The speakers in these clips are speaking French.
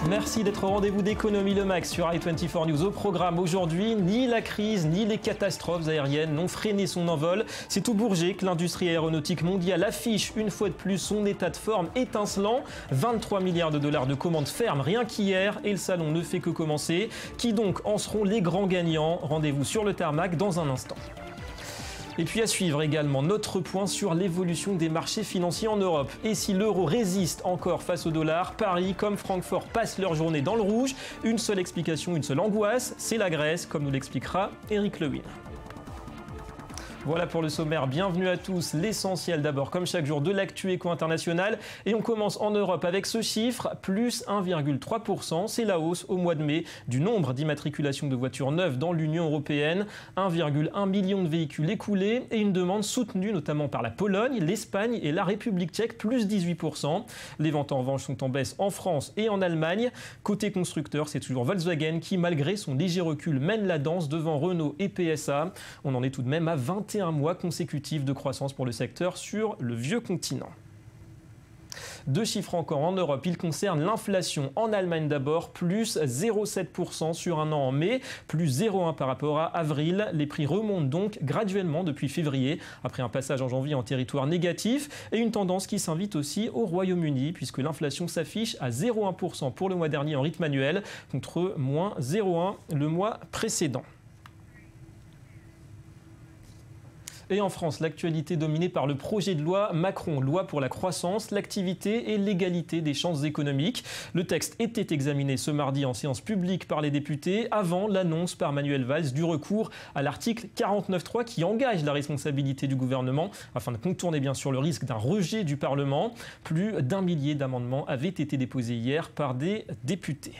Merci d'être au rendez-vous d'Économie Le Max sur i24 News. Au programme aujourd'hui, ni la crise ni les catastrophes aériennes n'ont freiné son envol. C'est au Bourget que l'industrie aéronautique mondiale affiche une fois de plus son état de forme étincelant. 23 milliards de dollars de commandes fermes rien qu'hier et le salon ne fait que commencer. Qui donc en seront les grands gagnants? Rendez-vous sur le tarmac dans un instant. Et puis à suivre également notre point sur l'évolution des marchés financiers en Europe. Et si l'euro résiste encore face au dollar, Paris comme Francfort passent leur journée dans le rouge. Une seule explication, une seule angoisse, c'est la Grèce, comme nous l'expliquera Eric Lewin. Voilà pour le sommaire, bienvenue à tous. L'essentiel d'abord, comme chaque jour, de l'actu éco-international. Et on commence en Europe avec ce chiffre, plus 1,3%. C'est la hausse au mois de mai du nombre d'immatriculations de voitures neuves dans l'Union européenne. 1,1 million de véhicules écoulés et une demande soutenue notamment par la Pologne, l'Espagne et la République tchèque, plus 18%. Les ventes en revanche sont en baisse en France et en Allemagne. Côté constructeur, c'est toujours Volkswagen qui, malgré son léger recul, mène la danse devant Renault et PSA. On en est tout de même à 21 mois consécutifs de croissance pour le secteur sur le vieux continent. Deux chiffres encore en Europe, ils concernent l'inflation. En Allemagne d'abord, plus 0,7% sur un an en mai, plus 0,1% par rapport à avril. Les prix remontent donc graduellement depuis février, après un passage en janvier en territoire négatif. Et une tendance qui s'invite aussi au Royaume-Uni, puisque l'inflation s'affiche à 0,1% pour le mois dernier en rythme annuel, contre moins 0,1% le mois précédent. Et en France, l'actualité dominée par le projet de loi Macron, loi pour la croissance, l'activité et l'égalité des chances économiques. Le texte était examiné ce mardi en séance publique par les députés avant l'annonce par Manuel Valls du recours à l'article 49.3 qui engage la responsabilité du gouvernement afin de contourner bien sûr le risque d'un rejet du Parlement. Plus d'1 millier d'amendements avaient été déposés hier par des députés.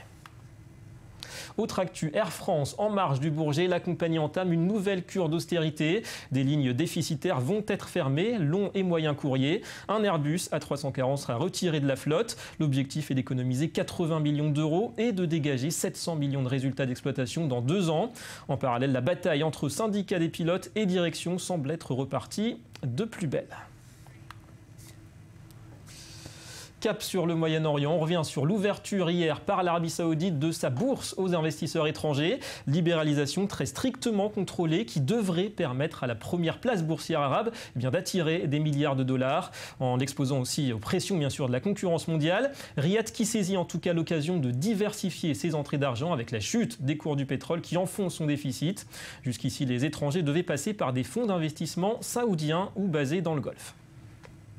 Autre actu, Air France, en marge du Bourget, la compagnie entame une nouvelle cure d'austérité. Des lignes déficitaires vont être fermées, long et moyen courrier. Un Airbus A340 sera retiré de la flotte. L'objectif est d'économiser 80 millions d'euros et de dégager 700 millions de résultats d'exploitation dans 2 ans. En parallèle, la bataille entre syndicats des pilotes et direction semble être repartie de plus belle. Cap sur le Moyen-Orient, on revient sur l'ouverture hier par l'Arabie Saoudite de sa bourse aux investisseurs étrangers. Libéralisation très strictement contrôlée qui devrait permettre à la première place boursière arabe d'attirer des milliards de dollars en exposant aussi aux pressions bien sûr de la concurrence mondiale. Riyad qui saisit en tout cas l'occasion de diversifier ses entrées d'argent avec la chute des cours du pétrole qui enfonce son déficit. Jusqu'ici, les étrangers devaient passer par des fonds d'investissement saoudiens ou basés dans le Golfe.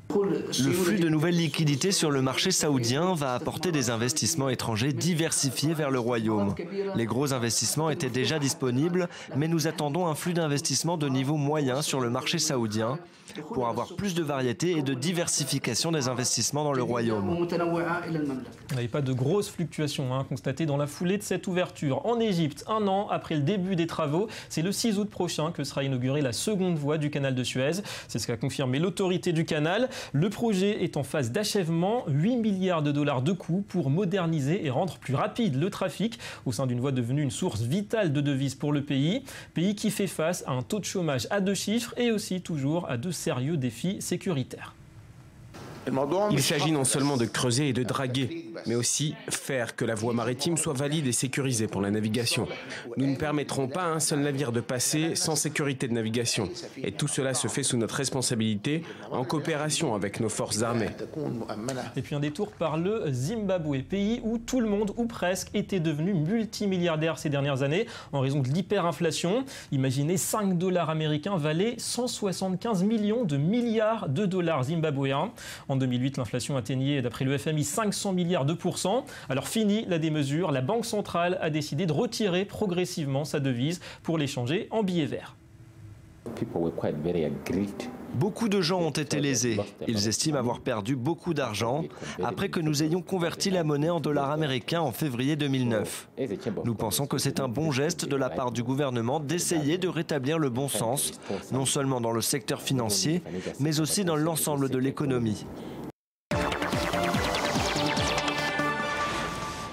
Le flux de nouvelles liquidités sur le marché saoudien va apporter des investissements étrangers diversifiés vers le royaume. Les gros investissements étaient déjà disponibles, mais nous attendons un flux d'investissement de niveau moyen sur le marché saoudien pour avoir plus de variété et de diversification des investissements dans le royaume. Il n'y avait pas de grosses fluctuations constatées dans la foulée de cette ouverture. En Égypte, 1 an après le début des travaux, c'est le 6 août prochain que sera inaugurée la seconde voie du canal de Suez. C'est ce qu'a confirmé l'autorité du canal. Le projet est en phase d'achèvement, 8 milliards de dollars de coûts pour moderniser et rendre plus rapide le trafic au sein d'une voie devenue une source vitale de devises pour le pays. Pays qui fait face à un taux de chômage à 2 chiffres et aussi toujours à de sérieux défis sécuritaires. Il s'agit non seulement de creuser et de draguer, mais aussi faire que la voie maritime soit valide et sécurisée pour la navigation. Nous ne permettrons pas à un seul navire de passer sans sécurité de navigation. Et tout cela se fait sous notre responsabilité, en coopération avec nos forces armées. Et puis un détour par le Zimbabwe, pays où tout le monde, ou presque, était devenu multimilliardaire ces dernières années en raison de l'hyperinflation. Imaginez, 5 $ américains valaient 175 millions de milliards de dollars zimbabwéens. En 2008, l'inflation atteignait, d'après le FMI, 500 milliards de %. Alors fini la démesure, la Banque centrale a décidé de retirer progressivement sa devise pour l'échanger en billets verts. Beaucoup de gens ont été lésés. Ils estiment avoir perdu beaucoup d'argent après que nous ayons converti la monnaie en dollars américains en février 2009. Nous pensons que c'est un bon geste de la part du gouvernement d'essayer de rétablir le bon sens, non seulement dans le secteur financier, mais aussi dans l'ensemble de l'économie.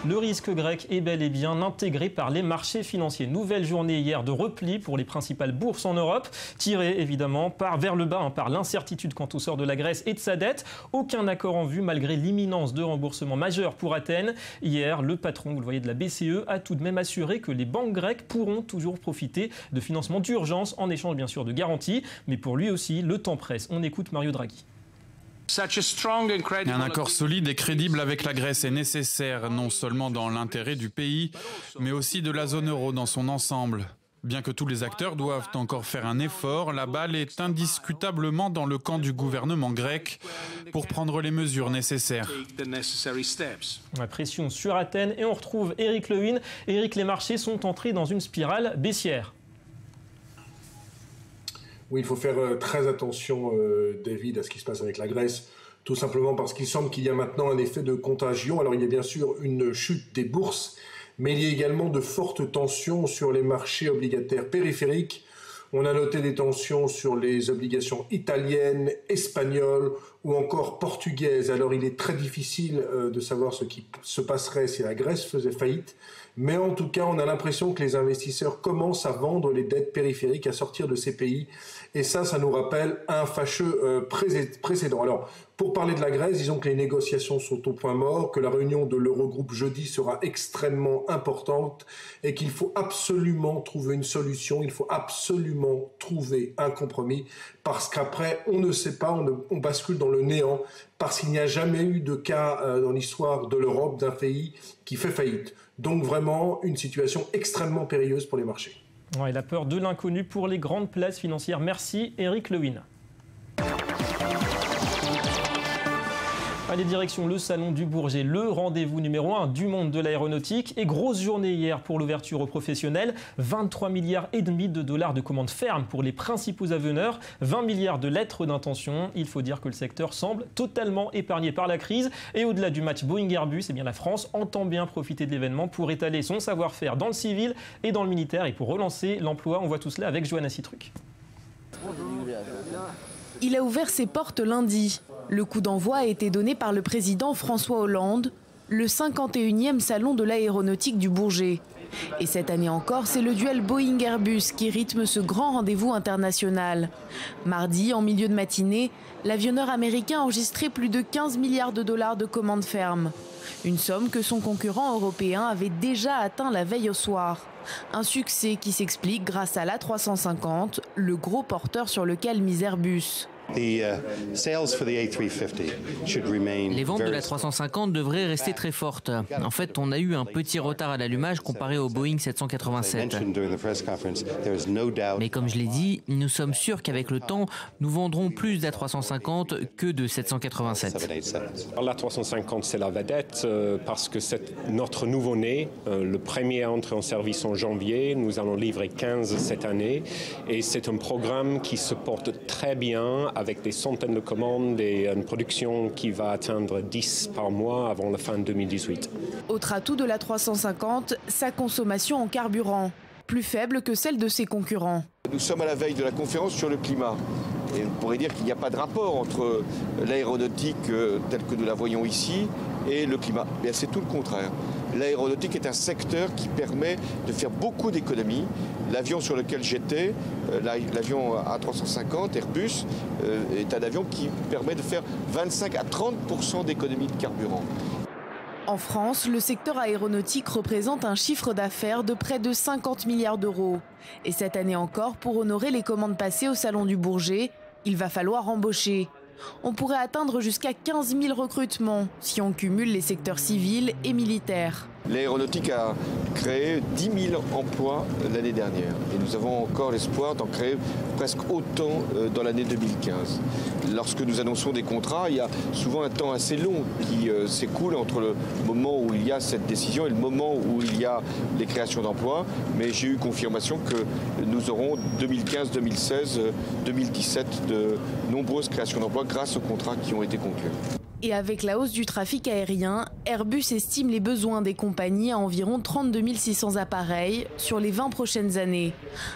Le risque grec est bel et bien intégré par les marchés financiers. Nouvelle journée hier de repli pour les principales bourses en Europe, tirée évidemment vers le bas par l'incertitude quant au sort de la Grèce et de sa dette. Aucun accord en vue malgré l'imminence de remboursement majeur pour Athènes. Hier, le patron, vous le voyez, de la BCE a tout de même assuré que les banques grecques pourront toujours profiter de financements d'urgence en échange bien sûr de garanties. Mais pour lui aussi, le temps presse. On écoute Mario Draghi. Un accord solide et crédible avec la Grèce est nécessaire, non seulement dans l'intérêt du pays, mais aussi de la zone euro dans son ensemble. Bien que tous les acteurs doivent encore faire un effort, la balle est indiscutablement dans le camp du gouvernement grec pour prendre les mesures nécessaires. La pression sur Athènes et on retrouve Eric Lewin. Eric, les marchés sont entrés dans une spirale baissière. Oui, il faut faire très attention, David, à ce qui se passe avec la Grèce, tout simplement parce qu'il semble qu'il y a maintenant un effet de contagion. Alors il y a bien sûr une chute des bourses, mais il y a également de fortes tensions sur les marchés obligataires périphériques. On a noté des tensions sur les obligations italiennes, espagnoles ou encore portugaises. Alors il est très difficile de savoir ce qui se passerait si la Grèce faisait faillite. Mais en tout cas, on a l'impression que les investisseurs commencent à vendre les dettes périphériques, à sortir de ces pays. Et ça nous rappelle un fâcheux précédent. Alors, pour parler de la Grèce, disons que les négociations sont au point mort, que la réunion de l'Eurogroupe jeudi sera extrêmement importante et qu'il faut absolument trouver une solution, il faut absolument trouver un compromis parce qu'après, on ne sait pas, on bascule dans le néant parce qu'il n'y a jamais eu de cas dans l'histoire de l'Europe d'un pays qui fait faillite. Donc vraiment une situation extrêmement périlleuse pour les marchés. Ouais, la peur de l'inconnu pour les grandes places financières. Merci Eric Lewin. Allez, direction le salon du Bourget, le rendez-vous numéro 1 du monde de l'aéronautique. Et grosse journée hier pour l'ouverture aux professionnels. 23,5 milliards de dollars de commandes fermes pour les principaux aveneurs. 20 milliards de lettres d'intention. Il faut dire que le secteur semble totalement épargné par la crise. Et au-delà du match Boeing-Airbus, eh bien la France entend bien profiter de l'événement pour étaler son savoir-faire dans le civil et dans le militaire. Et pour relancer l'emploi, on voit tout cela avec Johanna Citruc. Il a ouvert ses portes lundi. Le coup d'envoi a été donné par le président François Hollande, le 51e salon de l'aéronautique du Bourget. Et cette année encore, c'est le duel Boeing-Airbus qui rythme ce grand rendez-vous international. Mardi, en milieu de matinée, l'avionneur américain a enregistré plus de 15 milliards de dollars de commandes fermes. Une somme que son concurrent européen avait déjà atteint la veille au soir. Un succès qui s'explique grâce à l'A350, le gros porteur sur lequel mise Airbus. Les ventes de la 350 devraient rester très fortes. En fait, on a eu un petit retard à l'allumage comparé au Boeing 787. Mais comme je l'ai dit, nous sommes sûrs qu'avec le temps, nous vendrons plus d'A350 que de 787. La 350, c'est la vedette parce que c'est notre nouveau-né. Le premier à entrer en service en janvier. Nous allons livrer 15 cette année. Et c'est un programme qui se porte très bien avec des centaines de commandes et une production qui va atteindre 10 par mois avant la fin de 2018. Autre atout de la 350, sa consommation en carburant, plus faible que celle de ses concurrents. Nous sommes à la veille de la conférence sur le climat. Et on pourrait dire qu'il n'y a pas de rapport entre l'aéronautique telle que nous la voyons ici et le climat. Mais c'est tout le contraire. L'aéronautique est un secteur qui permet de faire beaucoup d'économies. L'avion sur lequel j'étais, l'avion A350 Airbus, est un avion qui permet de faire 25 à 30% d'économies de carburant. En France, le secteur aéronautique représente un chiffre d'affaires de près de 50 milliards d'euros. Et cette année encore, pour honorer les commandes passées au Salon du Bourget, il va falloir embaucher. On pourrait atteindre jusqu'à 15 000 recrutements si on cumule les secteurs civils et militaires. L'aéronautique a créé 10 000 emplois l'année dernière et nous avons encore l'espoir d'en créer presque autant dans l'année 2015. Lorsque nous annonçons des contrats, il y a souvent un temps assez long qui s'écoule entre le moment où il y a cette décision et le moment où il y a les créations d'emplois. Mais j'ai eu confirmation que nous aurons 2015, 2016, 2017 de nombreuses créations d'emplois grâce aux contrats qui ont été conclus. Et avec la hausse du trafic aérien, Airbus estime les besoins des compagnies à environ 32 600 appareils sur les 20 prochaines années.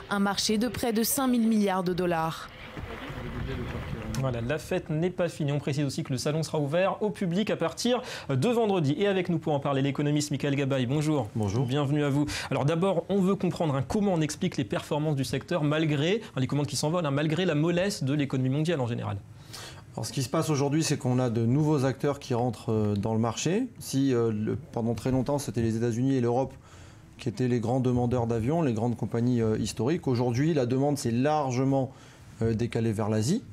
Un marché de près de 5 000 milliards de dollars. Voilà, la fête n'est pas finie. On précise aussi que le salon sera ouvert au public à partir de vendredi. Et avec nous pour en parler, l'économiste Michael Gabaye. Bonjour. Bonjour. Bienvenue à vous. Alors d'abord, on veut comprendre comment on explique les performances du secteur malgré les commandes qui s'envolent, malgré la mollesse de l'économie mondiale en général. Alors, ce qui se passe aujourd'hui, c'est qu'on a de nouveaux acteurs qui rentrent dans le marché. Si pendant très longtemps, c'était les États-Unis et l'Europe qui étaient les grands demandeurs d'avions, les grandes compagnies historiques, aujourd'hui, la demande s'est largement décalée vers l'Asie.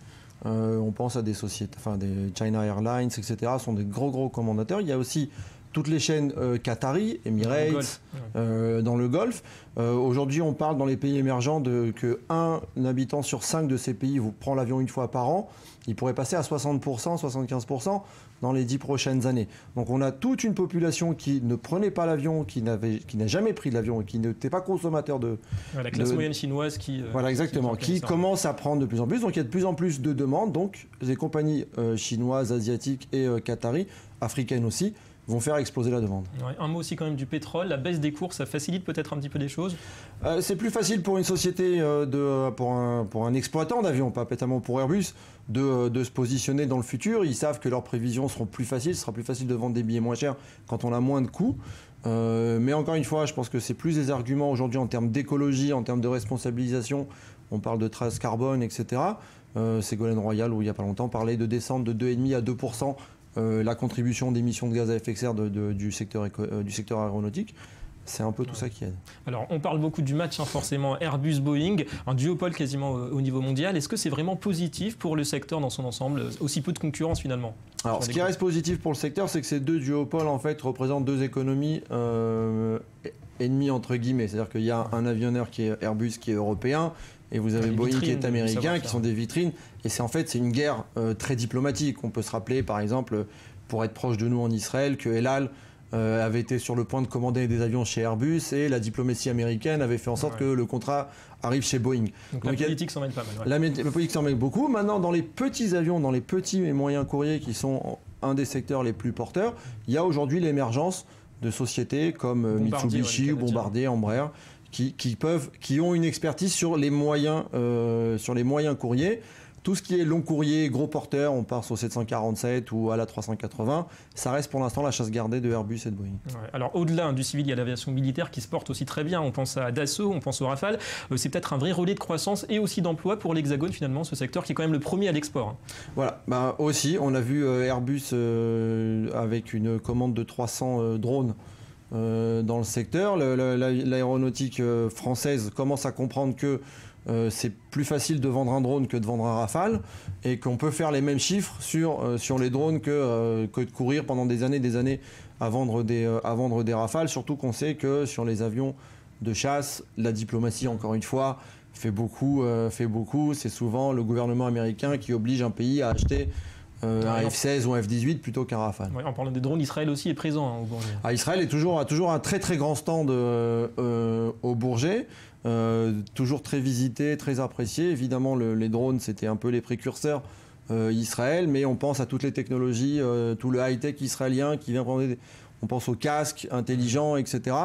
On pense à des sociétés, enfin des China Airlines, etc. sont des gros commandateurs. Il y a aussi toutes les chaînes Qatari, Emirates, dans le Golfe. Aujourd'hui, on parle dans les pays émergents qu'un habitant sur 5 de ces pays vous prend l'avion une fois par an. Il pourrait passer à 60%, 75% dans les 10 prochaines années. Donc on a toute une population qui ne prenait pas l'avion, qui n'a jamais pris de l'avion et qui n'était pas consommateur de... La classe moyenne chinoise qui... voilà, exactement, qui commence à prendre de plus en plus. Donc il y a de plus en plus de demandes. Donc les compagnies chinoises, asiatiques et qataries, africaines aussi, vont faire exploser la demande. Ouais, un mot aussi quand même du pétrole. La baisse des cours, ça facilite peut-être un petit peu les choses. C'est plus facile pour une société, pour un exploitant d'avion, pas pétalement pour Airbus, de se positionner dans le futur. Ils savent que leurs prévisions seront plus faciles. Ce sera plus facile de vendre des billets moins chers quand on a moins de coûts. Mais encore une fois, je pense que c'est plus des arguments aujourd'hui en termes d'écologie, en termes de responsabilisation. On parle de trace carbone, etc. Ségolène Royal, où il n'y a pas longtemps, parlait de descendre de 2,5 à 2% la contribution d'émissions de gaz à effet de serre du secteur aéronautique. C'est un peu tout ça qui aide. Alors, on parle beaucoup du match, forcément, Airbus-Boeing, un duopole quasiment au niveau mondial. Est-ce que c'est vraiment positif pour le secteur dans son ensemble, aussi peu de concurrence finalement? Alors, ce qui reste positif pour le secteur, c'est que ces deux duopoles, en fait, représentent deux économies ennemies, entre guillemets. C'est-à-dire qu'il y a un avionneur qui est Airbus, qui est européen, et vous avez Boeing qui est américain, qui sont des vitrines. Et c'est une guerre très diplomatique. On peut se rappeler, par exemple, pour être proche de nous en Israël, que El Al avait été sur le point de commander des avions chez Airbus et la diplomatie américaine avait fait en sorte que le contrat arrive chez Boeing. Donc la politique s'en mêle pas mal. La politique s'en mêle beaucoup. Maintenant, dans les petits avions, dans les petits et moyens courriers qui sont un des secteurs les plus porteurs, il y a aujourd'hui l'émergence de sociétés comme Mitsubishi ou Bombardier, Embraer, qui ont une expertise sur les moyens courriers. Tout ce qui est long courrier, gros porteur, on passe au 747 ou à la 380, ça reste pour l'instant la chasse gardée de Airbus et de Boeing. Ouais, alors au-delà du civil, il y a l'aviation militaire qui se porte aussi très bien. On pense à Dassault, on pense au Rafale. C'est peut-être un vrai relais de croissance et aussi d'emploi pour l'Hexagone finalement, ce secteur qui est quand même le premier à l'export. Voilà, aussi on a vu Airbus avec une commande de 300 drones dans le secteur. L'aéronautique française commence à comprendre que c'est plus facile de vendre un drone que de vendre un Rafale et qu'on peut faire les mêmes chiffres sur les drones que de courir pendant des années à vendre des Rafales, surtout qu'on sait que sur les avions de chasse, la diplomatie, encore une fois, fait beaucoup. C'est souvent le gouvernement américain qui oblige un pays à acheter un F-16 ou un F-18 plutôt qu'un Rafale. Ouais, en parlant des drones, Israël aussi est présent au Bourget. Israël a toujours un très très grand stand au Bourget. Toujours très visité, très apprécié. Évidemment, les drones, c'était un peu les précurseurs Israël, mais on pense à toutes les technologies, tout le high-tech israélien qui vient prendre on pense aux casques intelligents, etc.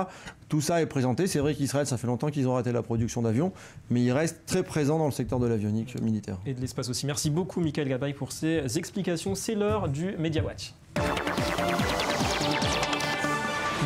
Tout ça est présenté. C'est vrai qu'Israël, ça fait longtemps qu'ils ont raté la production d'avions, mais ils restent très présents dans le secteur de l'avionique militaire. Et de l'espace aussi. Merci beaucoup, Michael Gabaye, pour ces explications. C'est l'heure du Media Watch.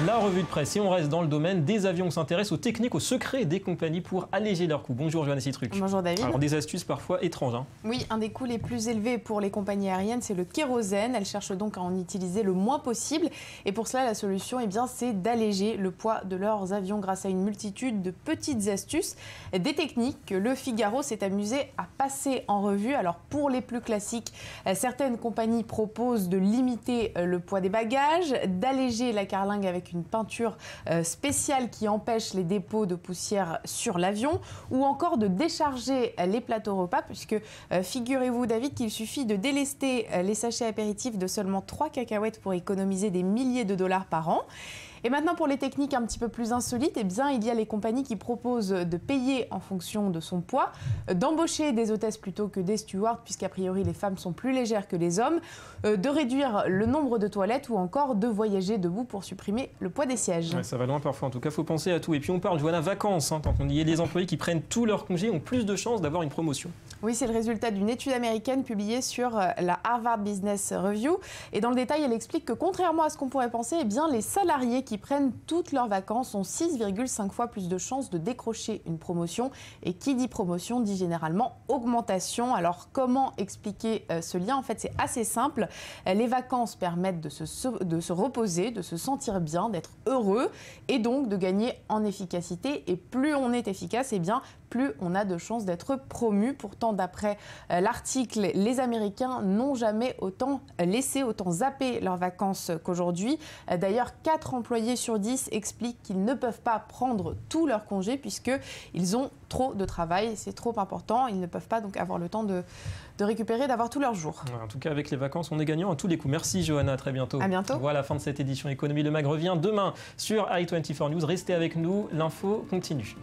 La revue de presse, et on reste dans le domaine des avions, on s'intéresse aux techniques, aux secrets des compagnies pour alléger leurs coûts. Bonjour Johanna Citruc. Bonjour David. Alors des astuces parfois étranges. Oui, un des coûts les plus élevés pour les compagnies aériennes, c'est le kérosène. Elles cherchent donc à en utiliser le moins possible. Et pour cela, la solution, c'est d'alléger le poids de leurs avions grâce à une multitude de petites astuces. Des techniques que Le Figaro s'est amusé à passer en revue. Alors pour les plus classiques, certaines compagnies proposent de limiter le poids des bagages, d'alléger la carlingue avec une peinture spéciale qui empêche les dépôts de poussière sur l'avion, ou encore de décharger les plateaux repas, puisque figurez-vous David qu'il suffit de délester les sachets apéritifs de seulement 3 cacahuètes pour économiser des milliers de dollars par an. Et maintenant pour les techniques un petit peu plus insolites, eh bien, il y a les compagnies qui proposent de payer en fonction de son poids, d'embaucher des hôtesses plutôt que des stewards, puisqu'a priori les femmes sont plus légères que les hommes, de réduire le nombre de toilettes ou encore de voyager debout pour supprimer le poids des sièges. Ouais, ça va loin parfois, en tout cas il faut penser à tout. Et puis on parle, Johanna, vacances, tant qu'on y est, les employés qui prennent tous leurs congés ont plus de chances d'avoir une promotion. Oui, c'est le résultat d'une étude américaine publiée sur la Harvard Business Review. Et dans le détail, elle explique que contrairement à ce qu'on pourrait penser, eh bien, les salariés qui prennent toutes leurs vacances ont 6,5 fois plus de chances de décrocher une promotion. Et qui dit promotion dit généralement augmentation. Alors comment expliquer ce lien? En fait, c'est assez simple. Les vacances permettent de se reposer, de se sentir bien, d'être heureux et donc de gagner en efficacité. Et plus on est efficace, eh bien, plus on a de chances d'être promu. Pourtant, d'après l'article, les Américains n'ont jamais autant zappé leurs vacances qu'aujourd'hui. D'ailleurs, 4 employés sur 10 expliquent qu'ils ne peuvent pas prendre tous leurs congés puisqu'ils ont trop de travail. C'est trop important. Ils ne peuvent pas donc avoir le temps de récupérer, d'avoir tous leurs jours. En tout cas, avec les vacances, on est gagnant à tous les coups. Merci Johanna, à très bientôt. À bientôt. Voilà, fin de cette édition Économie. Le Mag revient demain sur i24 News. Restez avec nous, l'info continue.